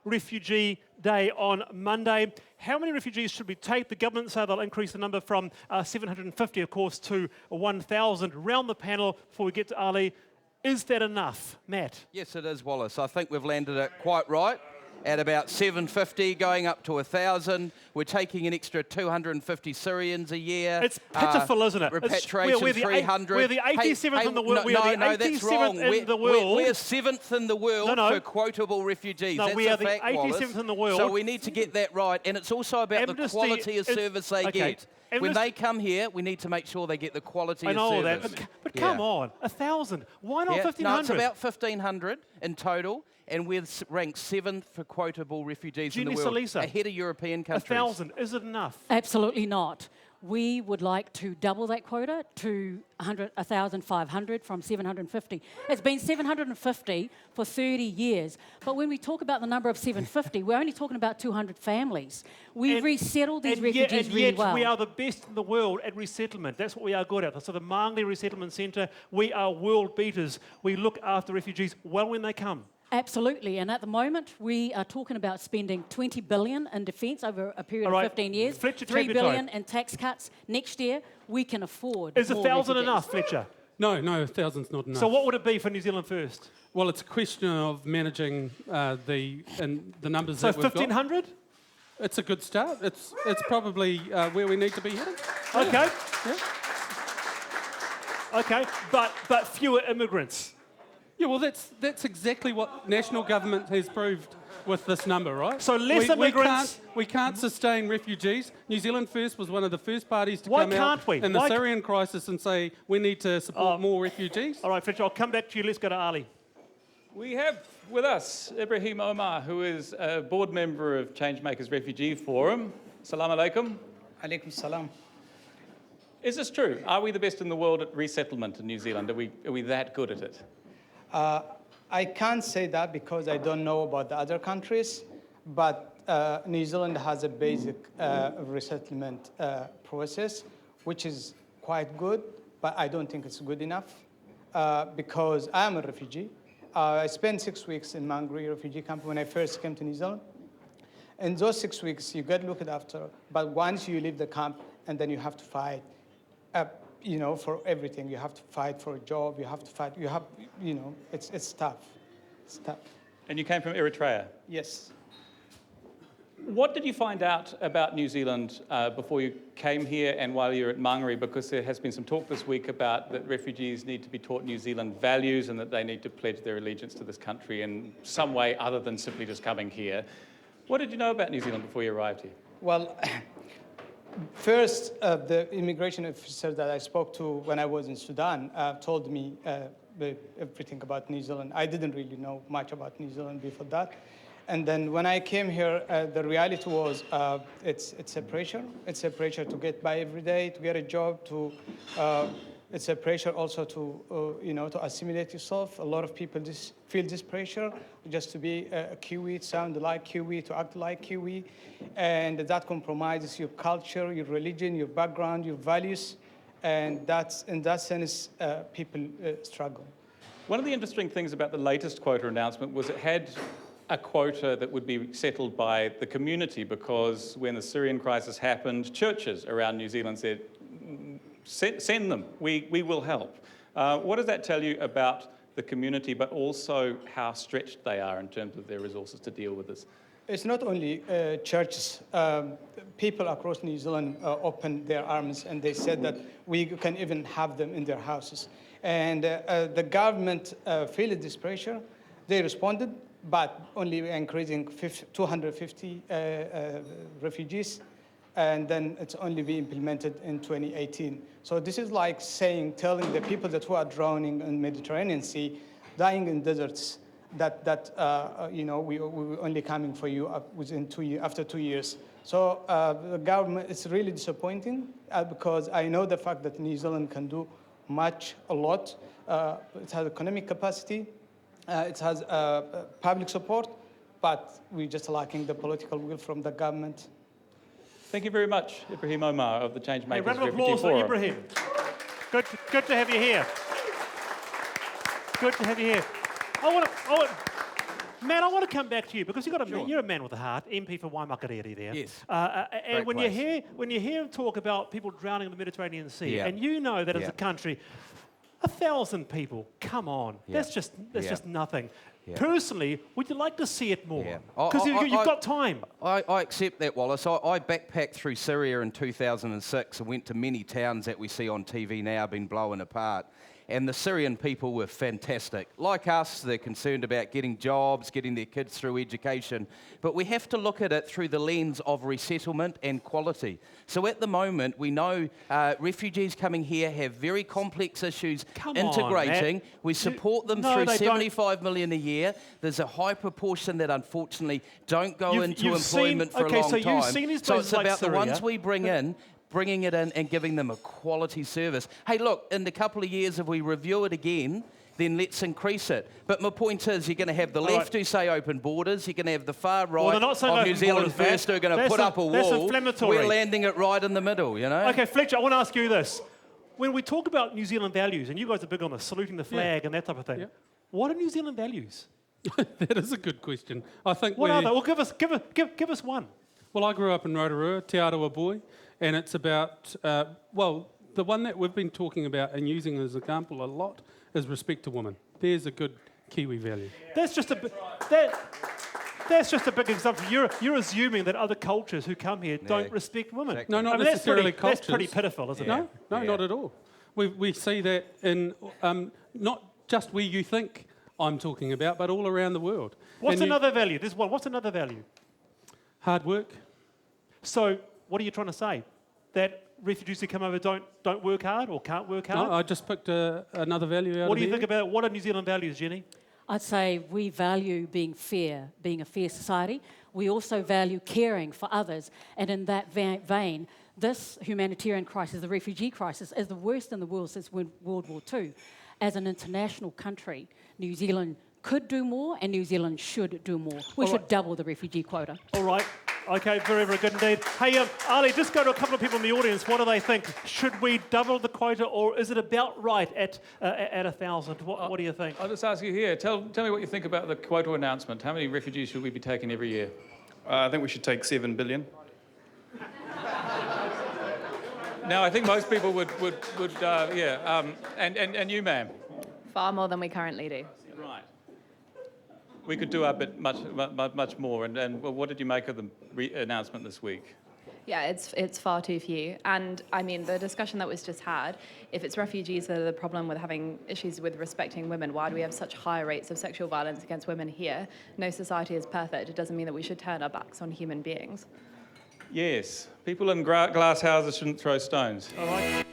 Refugee Day on Monday. How many refugees should we take? The government say they'll increase the number from 750, of course, to 1,000. Round the panel before we get to Ali. Is that enough, Matt? Yes, it is, Wallace. I think we've landed it quite right at about 750, going up to 1,000. We're taking an extra 250 Syrians a year. It's pitiful, isn't it? Repatriation, we're 300. We're the 87th in the world. No, that's wrong. We're 7th in the world for quotable refugees. No, that's we are a fact, the 87th Wallace. in the world. So we need to get that right. And it's also about the quality of service they get. When they come here, we need to make sure they get the quality of service. I know that, but come on, 1,000. Why not 1,500? No, it's about 1,500 in total, and we're ranked 7th for quotable refugees in the world, Salisa, ahead of European countries. 1,000, is it enough? Absolutely not. We would like to double that quota to 1,500 from 750. It's been 750 for 30 years. But when we talk about the number of 750, we're only talking about 200 families. We've resettled these refugees really well. We are the best in the world at resettlement. That's what we are good at. So the Mangley Resettlement Centre, we are world beaters. We look after refugees well when they come. Absolutely, and at the moment we are talking about spending $20 billion in defence over a period of 15 years, Fletcher, $3 billion in tax cuts. Next year we can afford Is more 1,000 refugees. enough, Fletcher? No, 1,000's not enough. So what would it be for New Zealand First? Well, it's a question of managing the numbers So that we've got. 1,500? It's a good start. It's probably where we need to be heading. Okay. Yeah. Okay, but fewer immigrants. Yeah, well, that's exactly what national government has proved with this number, right? So less immigrants. We can't sustain refugees. New Zealand First was one of the first parties to Why come out can't we? in the Syrian crisis and say we need to support more refugees. All right, Fletcher, I'll come back to you. Let's go to Ali. We have with us Ibrahim Omar, who is a board member of Changemakers Refugee Forum. Salam alaikum. Alaikum salam. Is this true? Are we the best in the world at resettlement in New Zealand? Are we that good at it? I can't say that because I don't know about the other countries, but New Zealand has a basic resettlement process, which is quite good, but I don't think it's good enough because I am a refugee. I spent 6 weeks in Mangley refugee camp when I first came to New Zealand. In those 6 weeks, you get looked after, but once you leave the camp, and then you have to fight, for everything. You have to fight for a job. You have to fight. It's tough. It's tough. And you came from Eritrea? Yes. What did you find out about New Zealand before you came here and while you were at Mangere? Because there has been some talk this week about that refugees need to be taught New Zealand values and that they need to pledge their allegiance to this country in some way other than simply just coming here. What did you know about New Zealand before you arrived here? Well, first, the immigration officer that I spoke to when I was in Sudan told me everything about New Zealand. I didn't really know much about New Zealand before that. And then when I came here, the reality was it's a pressure. It's a pressure to get by every day, to get a job, it's a pressure also to assimilate yourself. A lot of people feel this pressure just to be a Kiwi, to sound like Kiwi, to act like Kiwi. And that compromises your culture, your religion, your background, your values. And that's, in that sense, people struggle. One of the interesting things about the latest quota announcement was it had a quota that would be settled by the community, because when the Syrian crisis happened, churches around New Zealand said, send them, we will help. What does that tell you about the community, but also how stretched they are in terms of their resources to deal with this? It's not only churches. People across New Zealand opened their arms and they said that we can even have them in their houses. And the government felt this pressure. They responded, but only increasing 250 refugees. And then it's only be implemented in 2018. So this is like telling the people that who are drowning in the Mediterranean Sea, dying in deserts, that we were only coming for you within 2 years, after 2 years. So the government, it's really disappointing because I know the fact that New Zealand can do a lot. It has economic capacity, it has public support, but we're just lacking the political will from the government. Thank you very much, Ibrahim Omar of the Changemakers Round of Refugee applause for Forum. Ibrahim. Good to have you here. Good to have you here. Matt, I want to come back to you because you're a man with a heart, MP for Waimakariri there. Yes. And Great place. when you hear him talk about people drowning in the Mediterranean Sea, Yeah. and you know that as Yeah. a country, 1,000 people, come on, Yeah. that's just nothing. Yeah. Personally, would you like to see it more? Yeah. Because you've got time. I accept that, Wallace. I backpacked through Syria in 2006 and went to many towns that we see on TV now being blown apart. And the Syrian people were fantastic. Like us, they're concerned about getting jobs, getting their kids through education. But we have to look at it through the lens of resettlement and quality. So at the moment, we know refugees coming here have very complex issues Come on, integrating. Matt. We support them No, through they don't. 75 million a year. There's a high proportion that unfortunately don't go into You've employment seen- for okay, a long so you've time. seen these So places it's like about the Syria. ones we bring in, bringing it in and giving them a quality service. Hey, look, in a couple of years, if we review it again, then let's increase it. But my point is, you're going to have the left who say open borders, you're going to have the far right they're not saying of open New Zealand borders, Matt. First who are going to That's put up a that's wall. inflammatory. We're landing it right in the middle, you know? Okay, Fletcher, I want to ask you this. When we talk about New Zealand values, and you guys are big on this, saluting the flag and that type of thing, Yeah. what are New Zealand values? That is a good question. I think What are they? Well, give us one. Well, I grew up in Rotorua, Te Arawa boy, and it's about, the one that we've been talking about and using as an example a lot is respect to women. There's a good Kiwi value. That's just a big example. You're assuming that other cultures who come here don't respect women. Exactly. No, not I mean, that's necessarily pretty, cultures. That's pretty pitiful, isn't it? No, not at all. We see that in not just where you think I'm talking about, but all around the world. What's And another value? There's one. What's another value? hard work. So, what are you trying to say? That refugees who come over don't work hard or can't work hard? No, I just picked another value out What of do you there. think about what are New Zealand values, Jenny? I'd say we value being fair, being a fair society. We also value caring for others. And in that vein, this humanitarian crisis, the refugee crisis, is the worst in the world since World War II. As an international country, New Zealand could do more and New Zealand should do more. We should double the refugee quota. All right. Okay, very, very good indeed. Hey, Ali, just go to a couple of people in the audience. What do they think? Should we double the quota, or is it about right at 1,000? What do you think? I'll just ask you here. Tell me what you think about the quota announcement. How many refugees should we be taking every year? I think we should take 7 billion. Now, I think most people would and you, ma'am? Far more than we currently do. Right. We could do a bit much more. And well, what did you make of the announcement this week? Yeah, it's far too few. And I mean, the discussion that was just had, if it's refugees that are the problem with having issues with respecting women, why do we have such high rates of sexual violence against women here? No society is perfect. It doesn't mean that we should turn our backs on human beings. Yes. People in glass houses shouldn't throw stones. All right.